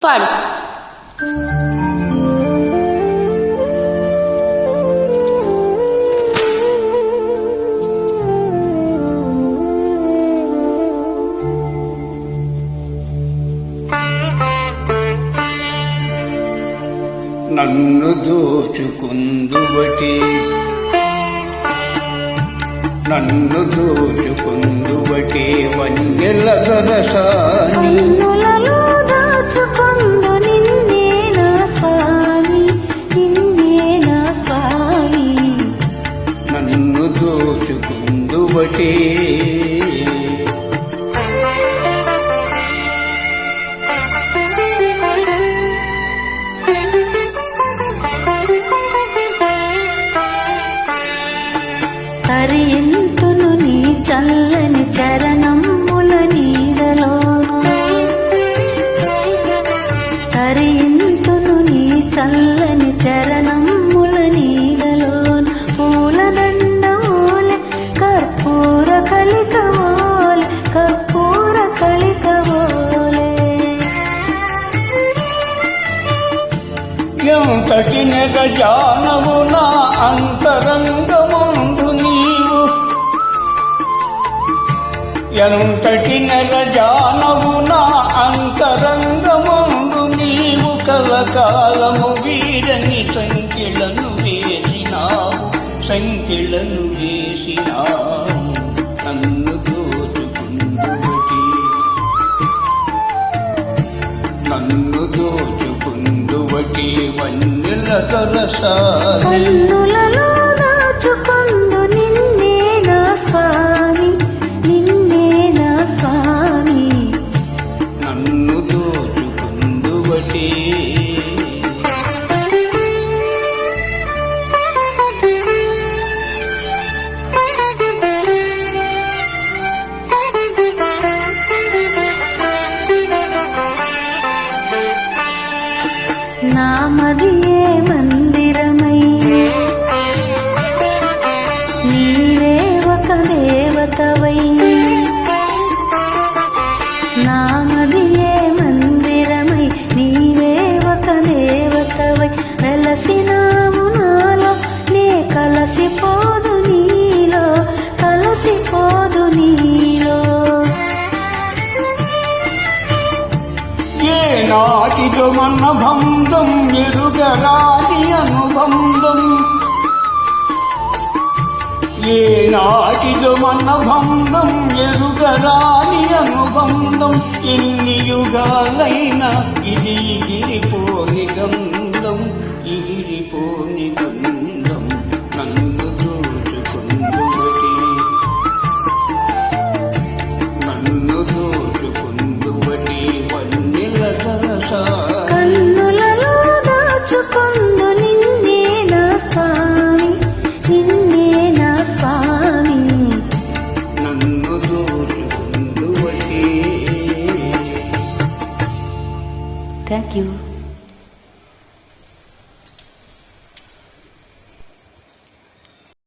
పాడు. నన్ను దోచుకుందువటి వన్నెల గరసాని నన్ను దోచుకుందువటి తరియంతును నీ చల్లని చరణముల నీడలో, తరియంతును నీ చల్లని చరణముల నీడలో, పూలదండ ఓలె కర్పూర కలిక ఓలె, కర్పూర కలిక ఓలే. ఎంతటి నెగజానవు నా అంతరంగముందు నీవు, ఎంతటి నెగజానవు నా అంతరంగముందు నీవు, కలకాలము వీరని సంఖ్యలను వేసినావు, సంఖ్యలను వేసినావు. నన్ను దోచుకుందువటి, నన్ను దోచుకుందువటి వన్నెల గరసాని. కన్నులలో దాచుకొందు నిన్నే నా స్వామి, నిన్నే నా స్వామి. నన్ను దోచుకుందువటి నా మదియే మందిరమై, నీవే ఒక దేవతవై. నా మదియే మందిరమై, నీవే ఒక దేవతవై. వెలసినావు నాలో, నే కలసిపోదు నీలో, కలసిపోదు నీలో. ఏ నాటిదో మన బంధం ఎరుగరాని అనుబంధం, ఏ నాటిదో మన బంధం ఎరుగరాని అనుబంధం. ఎన్ని యుగాలైనా ఇది ఎగిరిపోని గంధం, ఎగిరిపోని గంధం. నన్ను దోచుకుందువటి, నన్ను దోచుకుందువటి వన్నెల గరసాని. కన్నులలో దాచుకొందు నిన్నే నా స్వామి, నిన్నే నా స్వామి. నన్ను దోచుకుందువటి. Thank you.